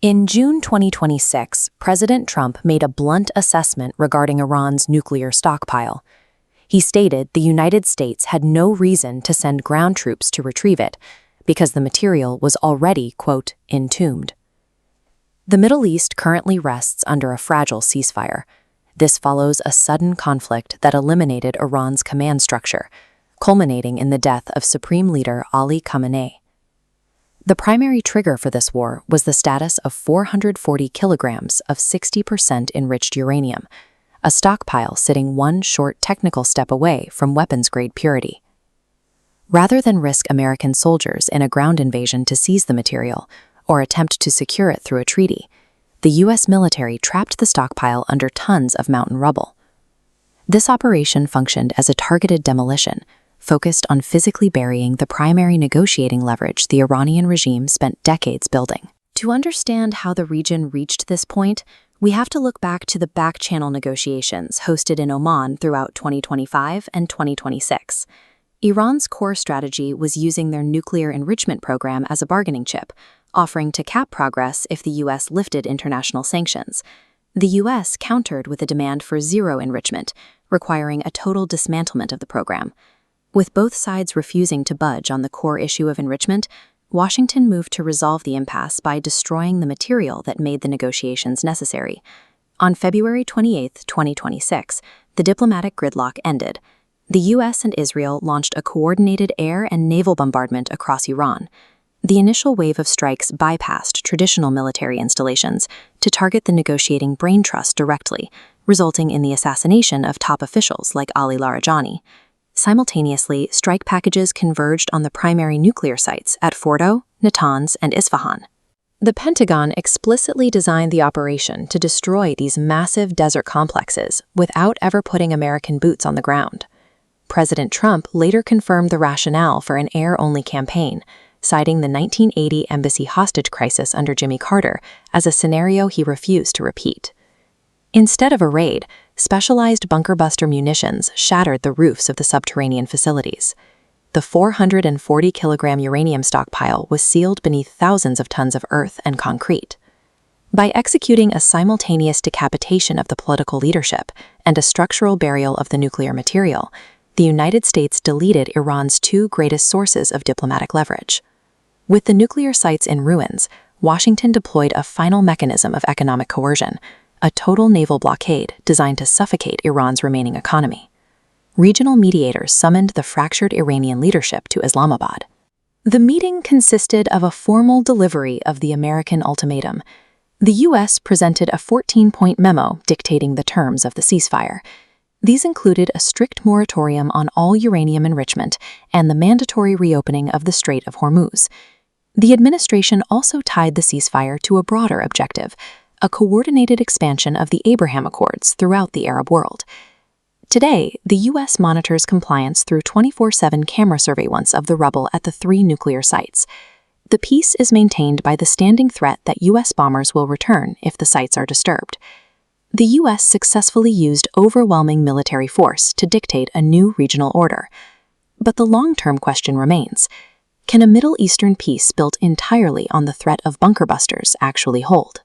In June 2026, President Trump made a blunt assessment regarding Iran's nuclear stockpile. He stated the United States had no reason to send ground troops to retrieve it because the material was already, quote, entombed. The Middle East currently rests under a fragile ceasefire. This follows a sudden conflict that eliminated Iran's command structure, culminating in the death of Supreme Leader Ali Khamenei. The primary trigger for this war was the status of 440 kilograms of 60% enriched uranium, a stockpile sitting one short technical step away from weapons-grade purity. Rather than risk American soldiers in a ground invasion to seize the material or attempt to secure it through a treaty, the U.S. military trapped the stockpile under tons of mountain rubble. This operation functioned as a targeted demolition, focused on physically burying the primary negotiating leverage the Iranian regime spent decades building. To understand how the region reached this point, we have to look back to the back-channel negotiations hosted in Oman throughout 2025 and 2026. Iran's core strategy was using their nuclear enrichment program as a bargaining chip, offering to cap progress if the U.S. lifted international sanctions. The U.S. countered with a demand for zero enrichment, requiring a total dismantlement of the program. With both sides refusing to budge on the core issue of enrichment, Washington moved to resolve the impasse by destroying the material that made the negotiations necessary. On February 28, 2026, the diplomatic gridlock ended. The U.S. and Israel launched a coordinated air and naval bombardment across Iran. The initial wave of strikes bypassed traditional military installations to target the negotiating brain trust directly, resulting in the assassination of top officials like Ali Larijani. Simultaneously, strike packages converged on the primary nuclear sites at Fordow, Natanz, and Isfahan. The Pentagon explicitly designed the operation to destroy these massive desert complexes without ever putting American boots on the ground. President Trump later confirmed the rationale for an air-only campaign, citing the 1980 embassy hostage crisis under Jimmy Carter as a scenario he refused to repeat. Instead of a raid, specialized bunker-buster munitions shattered the roofs of the subterranean facilities. The 440-kilogram uranium stockpile was sealed beneath thousands of tons of earth and concrete. By executing a simultaneous decapitation of the political leadership and a structural burial of the nuclear material, the United States deleted Iran's two greatest sources of diplomatic leverage. With the nuclear sites in ruins, Washington deployed a final mechanism of economic coercion, a total naval blockade designed to suffocate Iran's remaining economy. Regional mediators summoned the fractured Iranian leadership to Islamabad. The meeting consisted of a formal delivery of the American ultimatum. The U.S. presented a 14-point memo dictating the terms of the ceasefire. These included a strict moratorium on all uranium enrichment and the mandatory reopening of the Strait of Hormuz. The administration also tied the ceasefire to a broader objective, a coordinated expansion of the Abraham Accords throughout the Arab world. Today, the U.S. monitors compliance through 24/7 camera surveillance of the rubble at the three nuclear sites. The peace is maintained by the standing threat that U.S. bombers will return if the sites are disturbed. The U.S. successfully used overwhelming military force to dictate a new regional order. But the long-term question remains: can a Middle Eastern peace built entirely on the threat of bunker busters actually hold?